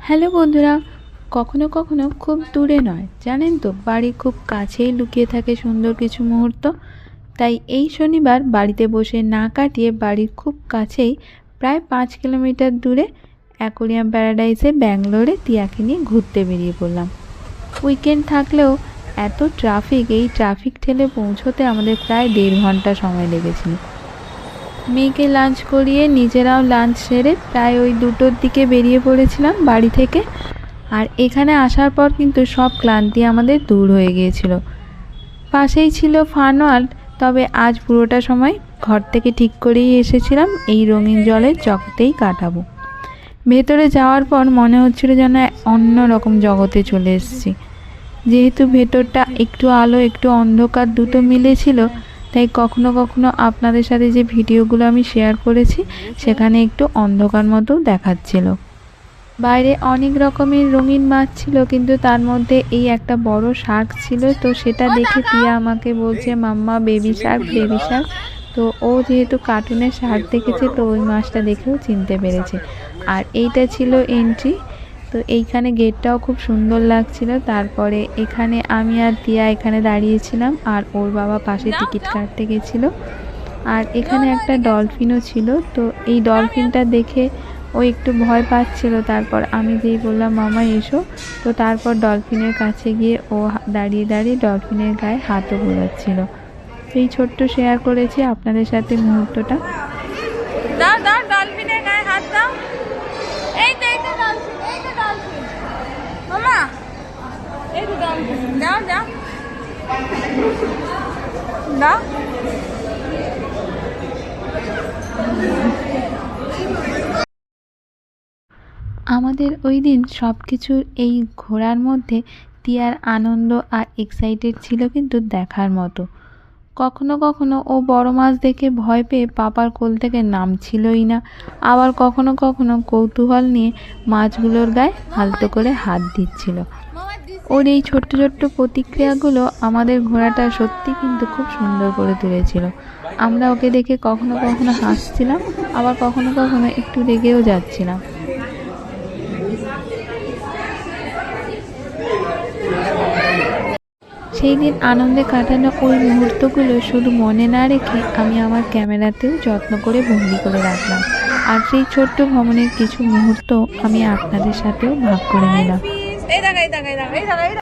Hello বন্ধুরা, কখনো কখনো খুব দূরে নয় জানেন তো, বাড়ির খুব কাছেই লুকিয়ে থাকে সুন্দর কিছু মুহূর্ত। তাই এই শনিবার বাড়িতে বসে না কাটিয়ে বাড়ির খুব কাছেই প্রায় 5 কিলোমিটার দূরে অ্যাকোরিয়াম প্যারাডাইসে ব্যাঙ্গালোরে টিয়াকে নিয়ে ঘুরতে বেরিয়ে পড়লাম। উইকেন্ড থাকলেও এত ট্রাফিক, এই ট্রাফিক ঠেলে পৌঁছোতে আমাদের প্রায় 1.5 ঘন্টা সময় লেগেছিল। মেয়েকে লাঞ্চ করিয়ে নিজেরাও লাঞ্চ সেরে প্রায় ওই 2টোর দিকে বেরিয়ে পড়েছিলাম বাড়ি থেকে। আর এখানে আসার পর কিন্তু সব ক্লান্তি আমাদের দূর হয়ে গিয়েছিল। পাশেই ছিল ফান ওয়ার্ল্ড, তবে আজ পুরোটা সময় ঘর থেকে ঠিক করেই এসেছিলাম এই রঙিন জলের জগতেই কাটাবো। ভেতরে যাওয়ার পর মনে হচ্ছিল যেন অন্য রকম জগতে চলে এসেছি। যেহেতু ভেতরটা একটু আলো একটু অন্ধকার দুটো মিলেছিল, তাই কখনো কখনো আপনাদের সাথে যে ভিডিওগুলো আমি শেয়ার করেছি সেখানে একটু অন্ধকার মতো দেখাচ্ছিল। বাইরে অনেক রকমের রঙিন মাছ ছিল, কিন্তু তার মধ্যে এই একটা বড় শার্ক ছিল। তো সেটা দেখে টিয়া আমাকে বলছে, মাম্মা বেবি শার্ক বেবি শার্ক। তো ও যেহেতু কার্টুনে শার্ক দেখেছে, তো ওই মাছটা দেখেও চিনতে পেরেছে। আর এইটা ছিল এন্ট্রি। তো এইখানে গেটটাও খুব সুন্দর লাগছিল। তারপরে এখানে আমি আর টিয়া এখানে দাঁড়িয়েছিলাম, আর ওর বাবা পাশে টিকিট কাটতে গেছিলো। আর এখানে একটা ডলফিনও ছিল। তো এই ডলফিনটা দেখে ও একটু ভয় পাচ্ছিল। তারপর আমি যেই বললাম মামা এসো, তো তারপর ডলফিনের কাছে গিয়ে ও দাঁড়িয়ে দাঁড়িয়ে ডলফিনের গায়ে হাতও বোলাচ্ছিল। এই ছোট্ট শেয়ার করেছি আপনাদের সাথে মুহূর্তটা। দাও দাও ডলফিনের গায়ে হাত দাও। এই তো ডলফিন, এই তো ডলফিন মামা, এই তো ডলফিন। দাও দাও দাও। আমাদের ওই দিন সব কিছুর এই ঘোরার মধ্যে টিয়ার আনন্দ আর এক্সাইটেড ছিল কিন্তু দেখার মতো। কখনো কখনো ও বড় মাছ দেখে ভয় পেয়ে পাপার কোল থেকে নামছিলই না, আবার কখনো কখনো কৌতূহল নিয়ে মাছগুলোর গায়ে আলতো করে হাত দিচ্ছিল। ওর এই ছোট্ট ছোট্ট প্রতিক্রিয়াগুলো আমাদের ঘোড়াটা সত্যি কিন্তু খুব সুন্দর করে তুলেছিল। আমরা ওকে দেখে কখনো কখনো হাসছিলাম, আবার কখনো কখনো একটু রেগেও যাচ্ছিলাম। সেই দিন আনন্দে কাটানো ওই মুহূর্তগুলো শুধু মনে না রেখে আমি আমার ক্যামেরাতেও যত্ন করে বন্দি করে রাখলাম। আর সেই ছোট্ট ভ্রমণের কিছু মুহূর্ত আমি আপনাদের সাথেও ভাগ করে নিলাম।